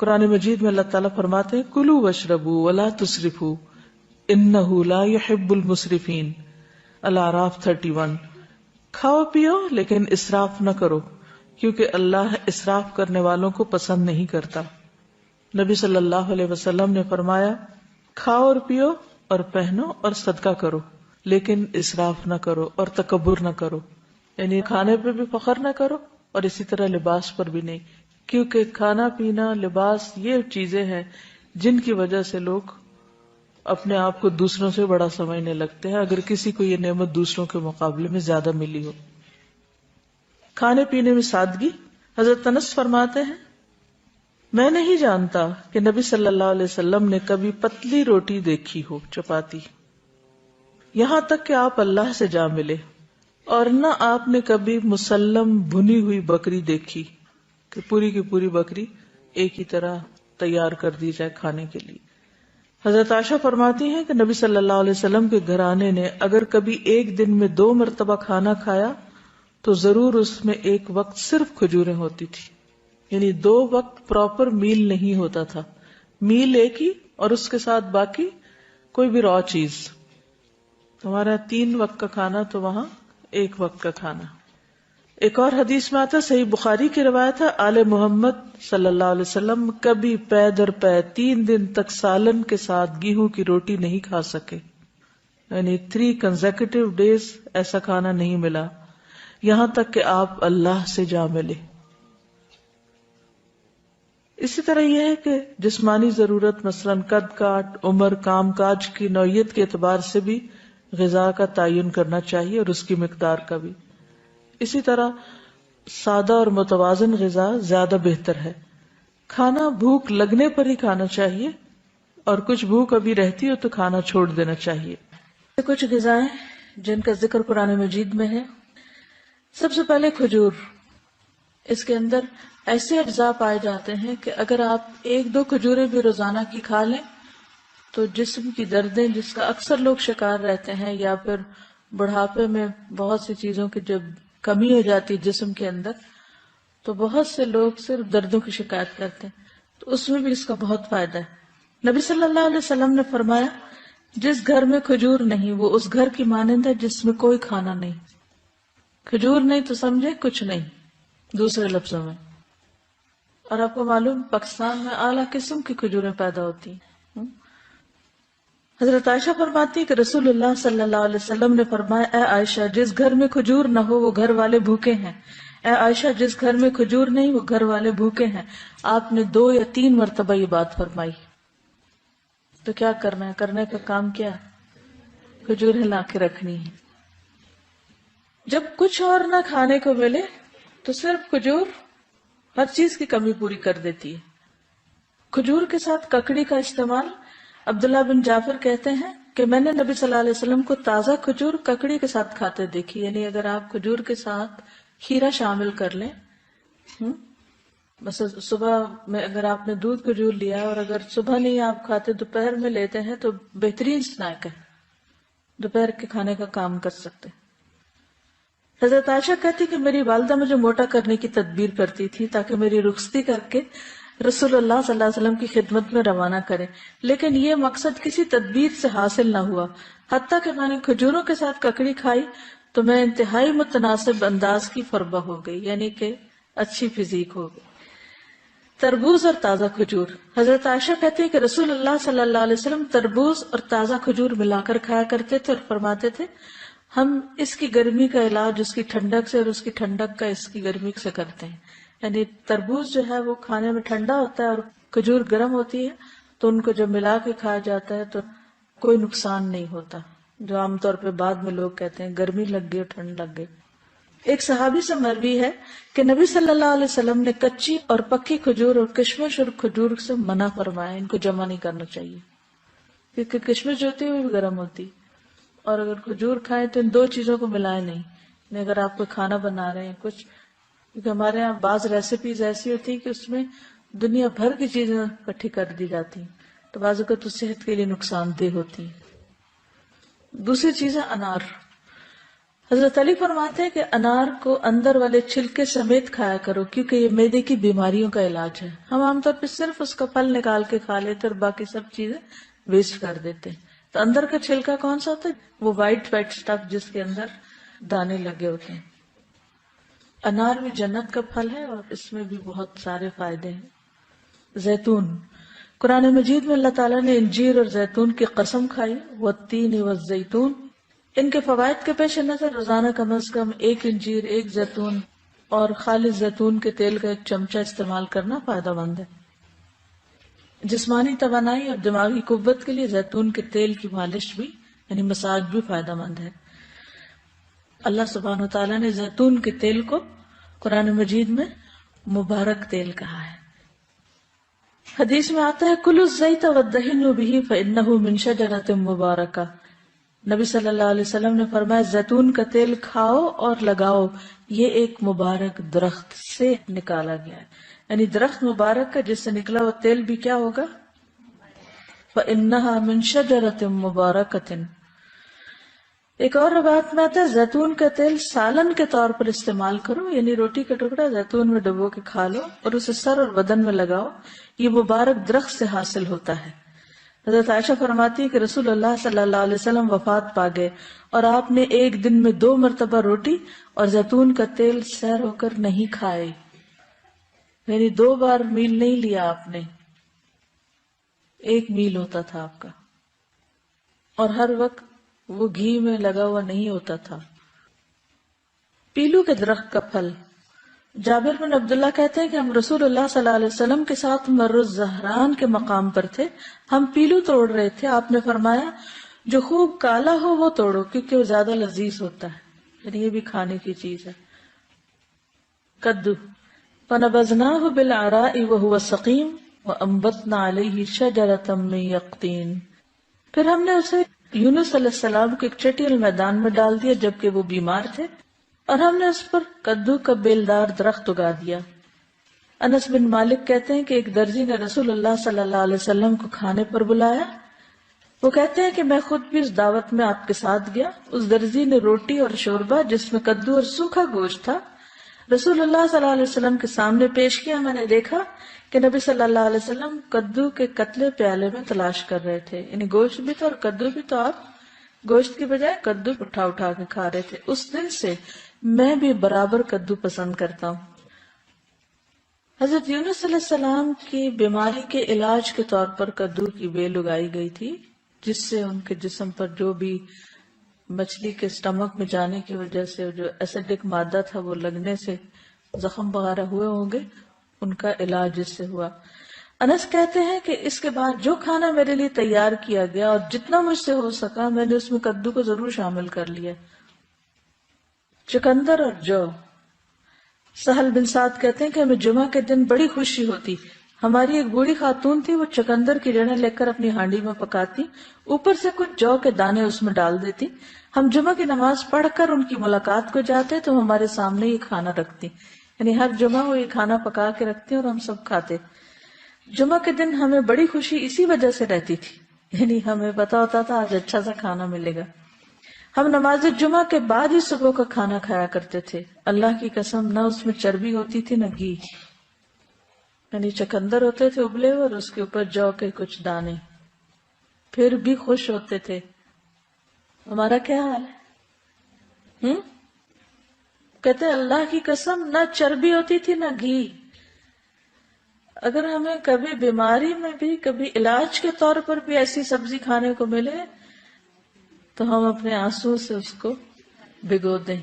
قرآن مجید میں اللہ تعالیٰ فرماتے ہیں کلوا واشربوا ولا تسرفوا انہ لا يحب المسرفین، الاعراف 31۔ کھاؤ پیو لیکن اسراف نہ کرو کیونکہ اللہ اسراف کرنے والوں کو پسند نہیں کرتا۔ نبی صلی اللہ علیہ وسلم نے فرمایا کھاؤ اور پیو اور پہنو اور صدقہ کرو لیکن اسراف نہ کرو اور تکبر نہ کرو، یعنی کھانے پہ بھی فخر نہ کرو اور اسی طرح لباس پر بھی نہیں، کیونکہ کھانا پینا لباس یہ چیزیں ہیں جن کی وجہ سے لوگ اپنے آپ کو دوسروں سے بڑا سمجھنے لگتے ہیں اگر کسی کو یہ نعمت دوسروں کے مقابلے میں زیادہ ملی ہو۔ کھانے پینے میں سادگی۔ حضرت انس فرماتے ہیں میں نہیں جانتا کہ نبی صلی اللہ علیہ وسلم نے کبھی پتلی روٹی دیکھی ہو، چپاتی، یہاں تک کہ آپ اللہ سے جا ملے، اور نہ آپ نے کبھی مسلم بھنی ہوئی بکری دیکھی کہ پوری کی پوری بکری ایک ہی طرح تیار کر دی جائے کھانے کے لیے۔ حضرت عائشہ فرماتی ہیں کہ نبی صلی اللہ علیہ وسلم کے گھرانے نے اگر کبھی ایک دن میں 2 مرتبہ کھانا کھایا تو ضرور اس میں ایک وقت صرف کھجوریں ہوتی تھی، یعنی 2 وقت پراپر میل نہیں ہوتا تھا، میل ایک ہی اور اس کے ساتھ باقی کوئی بھی را چیز۔ ہمارا 3 وقت کا کھانا تو وہاں 1 وقت کا کھانا۔ ایک اور حدیث میں آتا، صحیح بخاری کی روایت ہے، آل محمد صلی اللہ علیہ وسلم کبھی پے در پے 3 دن تک سالن کے ساتھ گیہوں کی روٹی نہیں کھا سکے، یعنی 3 کنزیکٹیو ڈیز ایسا کھانا نہیں ملا، یہاں تک کہ آپ اللہ سے جا ملے۔ اسی طرح یہ ہے کہ جسمانی ضرورت مثلاً قد کاٹ، عمر، کام کاج کی نوعیت کے اعتبار سے بھی غذا کا تعین کرنا چاہیے اور اس کی مقدار کا بھی۔ اسی طرح سادہ اور متوازن غذا زیادہ بہتر ہے۔ کھانا بھوک لگنے پر ہی کھانا چاہیے اور کچھ بھوک ابھی رہتی ہو تو کھانا چھوڑ دینا چاہیے۔ کچھ غذائیں جن کا ذکر قرآن مجید میں ہے، سب سے پہلے کھجور۔ اس کے اندر ایسے اجزاء پائے جاتے ہیں کہ اگر آپ 1-2 کھجوریں بھی روزانہ کی کھا لیں تو جسم کی دردیں جس کا اکثر لوگ شکار رہتے ہیں، یا پھر بڑھاپے میں بہت سی چیزوں کی جب کمی ہو جاتی جسم کے اندر تو بہت سے لوگ صرف دردوں کی شکایت کرتے ہیں، تو اس میں بھی اس کا بہت فائدہ ہے۔ نبی صلی اللہ علیہ وسلم نے فرمایا جس گھر میں کھجور نہیں وہ اس گھر کی مانند ہے جس میں کوئی کھانا نہیں۔ کھجور نہیں تو سمجھے کچھ نہیں، دوسرے لفظوں میں۔ اور آپ کو معلوم پاکستان میں اعلیٰ قسم کی کھجوریں پیدا ہوتی ہیں۔ حضرت عائشہ فرماتی ہے کہ رسول اللہ صلی اللہ علیہ وسلم نے فرمایا اے عائشہ جس گھر میں کھجور نہ ہو وہ گھر والے بھوکے ہیں، اے عائشہ جس گھر میں کھجور نہیں وہ گھر والے بھوکے ہیں۔ آپ نے 2 یا 3 مرتبہ یہ بات فرمائی۔ تو کیا کرنا ہے؟ کرنے کا کام کیا ہے؟ کھجوریں لا کے رکھنی ہے۔ جب کچھ اور نہ کھانے کو ملے تو صرف کھجور ہر چیز کی کمی پوری کر دیتی ہے۔ کھجور کے ساتھ ککڑی کا استعمال، عبداللہ بن جعفر کہتے ہیں کہ میں نے نبی صلی اللہ علیہ وسلم کو تازہ کھجور ککڑی کے ساتھ کھاتے دیکھی، یعنی اگر آپ کھجور کے ساتھ کھیرا شامل کر لیں، بس صبح میں اگر آپ نے دودھ کھجور لیا اور اگر صبح نہیں آپ کھاتے دوپہر میں لیتے ہیں تو بہترین سنیک ہے، دوپہر کے کھانے کا کام کر سکتے۔ حضرت عائشہ کہتی کہ میری والدہ مجھے موٹا کرنے کی تدبیر کرتی تھی تاکہ میری رخصتی کر کے رسول اللہ صلی اللہ علیہ وسلم کی خدمت میں روانہ کرے، لیکن یہ مقصد کسی تدبیر سے حاصل نہ ہوا، حتیٰ کہ میں نے کھجوروں کے ساتھ ککڑی کھائی تو میں انتہائی متناسب انداز کی فربہ ہو گئی، یعنی کہ اچھی فزیک ہو گئی۔ تربوز اور تازہ کھجور۔ حضرت عائشہ کہتے ہیں کہ رسول اللہ صلی اللہ علیہ وسلم تربوز اور تازہ کھجور ملا کر کھایا کرتے تھے اور فرماتے تھے ہم اس کی گرمی کا علاج اس کی ٹھنڈک سے اور اس کی ٹھنڈک کا اس کی گرمی سے کرتے ہیں، یعنی تربوز جو ہے وہ کھانے میں ٹھنڈا ہوتا ہے اور کھجور گرم ہوتی ہے، تو ان کو جب ملا کے کھایا جاتا ہے تو کوئی نقصان نہیں ہوتا، جو عام طور پہ بعد میں لوگ کہتے ہیں گرمی لگ گئی اور ٹھنڈ لگ گئی۔ ایک صحابی سے مروی ہے کہ نبی صلی اللہ علیہ وسلم نے کچی اور پکی کھجور اور کشمش اور کھجور سے منع فرمایا، ان کو جمع نہیں کرنا چاہیے کیونکہ کشمش جو ہوتی ہے وہ بھی گرم ہوتی، اور اگر کھجور کھائیں تو ان 2 چیزوں کو ملائیں نہیں، یعنی اگر آپ کوئی کھانا بنا رہے ہیں کچھ، کیونکہ ہمارے یہاں بعض ریسیپیز ایسی ہوتی ہیں کہ اس میں دنیا بھر کی چیزیں اکٹھی کر دی جاتی ہیں تو بعض اوقات تو صحت کے لیے نقصان دہ ہوتی ہیں۔ دوسری چیز ہے انار۔ حضرت علی فرماتے ہیں کہ انار کو اندر والے چھلکے سمیت کھایا کرو کیونکہ یہ معدے کی بیماریوں کا علاج ہے. ہم عام طور پہ صرف اس کا پھل نکال کے کھا لیتے اور باقی سب چیزیں ویسٹ کر دیتے ہیں. تو اندر کا چھلکا کون سا ہوتا ہے؟ وہ وائٹ وائٹ سٹف جس کے اندر دانے لگے ہوتے ہیں. انار بھی جنت کا پھل ہے اور اس میں بھی بہت سارے فائدے ہیں. زیتون، قرآن مجید میں اللہ تعالیٰ نے انجیر اور زیتون کی قسم کھائی، والتین والزیتون. ان کے فوائد کے پیش نظر روزانہ کم از کم 1 انجیر، 1 زیتون اور خالص زیتون کے تیل کا 1 چمچہ استعمال کرنا فائدہ مند ہے. جسمانی توانائی اور دماغی قوت کے لیے زیتون کے تیل کی مالش بھی یعنی مساج بھی فائدہ مند ہے. اللہ سبحانہ و تعالیٰ نے زیتون کے تیل کو قرآن مجید میں مبارک تیل کہا ہے. حدیث میں آتا ہے کلوا الزیت وادہنوا بہ فانہ من شجرۃ مبارکہ. نبی صلی اللہ علیہ وسلم نے فرمایا زیتون کا تیل کھاؤ اور لگاؤ، یہ ایک مبارک درخت سے نکالا گیا ہے. یعنی درخت مبارک کا جس سے نکلا وہ تیل بھی کیا ہوگا؟ فإنها من شجرۃ مبارکۃ. ایک اور روایت میں آتا ہے زیتون کا تیل سالن کے طور پر استعمال کرو، یعنی روٹی کا ٹکڑا زیتون میں ڈبو کے کھا لو اور اسے سر اور بدن میں لگاؤ، یہ مبارک درخت سے حاصل ہوتا ہے. حضرت عائشہ فرماتی ہے کہ رسول اللہ صلی اللہ علیہ وسلم وفات پا گئے اور آپ نے ایک دن میں 2 مرتبہ روٹی اور زیتون کا تیل سیر ہو کر نہیں کھائے، یعنی 2 بار میل نہیں لیا آپ نے، 1 میل ہوتا تھا آپ کا، اور ہر وقت وہ گھی میں لگا ہوا نہیں ہوتا تھا. پیلو کے درخت کا پھل. جابر بن عبداللہ کہتے ہیں کہ ہم رسول اللہ صلی اللہ علیہ وسلم کے ساتھ مر الزہران کے مقام پر تھے، ہم پیلو توڑ رہے تھے. آپ نے فرمایا جو خوب کالا ہو وہ توڑو کیونکہ وہ زیادہ لذیذ ہوتا ہے، یعنی یہ بھی کھانے کی چیز ہے. کدو. فنبذناہ بالعراء وہو سقیم وانبتنا علیہ شجرۃ من یقطین. پھر ہم نے اسے یونس علیہ السلام کے ایک چٹیل میدان میں ڈال دیا جبکہ وہ بیمار تھے، اور ہم نے اس پر کدو کا بیلدار درخت اگا دیا. انس بن مالک کہتے ہیں کہ ایک درزی نے رسول اللہ صلی اللہ علیہ وسلم کو کھانے پر بلایا. وہ کہتے ہیں کہ میں خود بھی اس دعوت میں آپ کے ساتھ گیا. اس درزی نے روٹی اور شوربہ جس میں کدو اور سوکھا گوشت تھا رسول اللہ صلی اللہ علیہ وسلم کے سامنے پیش کیا. میں نے دیکھا کہ نبی صلی اللہ علیہ وسلم کدو کے قتلے پیالے میں تلاش کر رہے تھے، یعنی گوشت بھی تھا اور کدو بھی، تو آپ گوشت کی بجائے کدو اٹھا اٹھا کے کھا رہے تھے. اس دن سے میں بھی برابر کدو پسند کرتا ہوں. حضرت یونس علیہ السلام کی بیماری کے علاج کے طور پر کدو کی بیل اگائی گئی تھی، جس سے ان کے جسم پر جو بھی مچھلی کے اسٹمک میں جانے کی وجہ سے جو ایسیڈک مادہ تھا وہ لگنے سے زخم وغیرہ ہوئے ہوں گے، ان کا علاج اس سے ہوا. انس کہتے ہیں کہ اس کے بعد جو کھانا میرے لیے تیار کیا گیا اور جتنا مجھ سے ہو سکا میں نے اس میں کدو کو ضرور شامل کر لیا. چقندر اور جو. سہل بن سعد کہتے ہیں کہ ہمیں جمعہ کے دن بڑی خوشی ہوتی. ہماری ایک بوڑھی خاتون تھی، وہ چقندر کی جڑیں لے کر اپنی ہانڈی میں پکاتی، اوپر سے کچھ جو کے دانے اس میں ڈال دیتی. ہم جمعہ کی نماز پڑھ کر ان کی ملاقات کو جاتے تو ہمارے سامنے یہ کھانا رکھتی، یعنی ہر جمعہ وہ یہ کھانا پکا کے رکھتی اور ہم سب کھاتے. جمعہ کے دن ہمیں بڑی خوشی اسی وجہ سے رہتی تھی، یعنی ہمیں پتا ہوتا تھا آج اچھا سا کھانا ملے گا. ہم نماز جمعہ کے بعد ہی صبح کا کھانا کھایا کرتے تھے. اللہ کی قسم نہ اس میں چربی ہوتی تھی نہ گھی، یعنی چقندر ہوتے تھے ابلے ہوئے اور اس کے اوپر جو کے کچھ دانے، پھر بھی خوش ہوتے تھے. ہمارا کیا حال ہے؟ کہتے اللہ کی قسم نہ چربی ہوتی تھی نہ گھی. اگر ہمیں کبھی بیماری میں بھی کبھی علاج کے طور پر بھی ایسی سبزی کھانے کو ملے تو ہم اپنے آنسو سے اس کو بھگو دیں.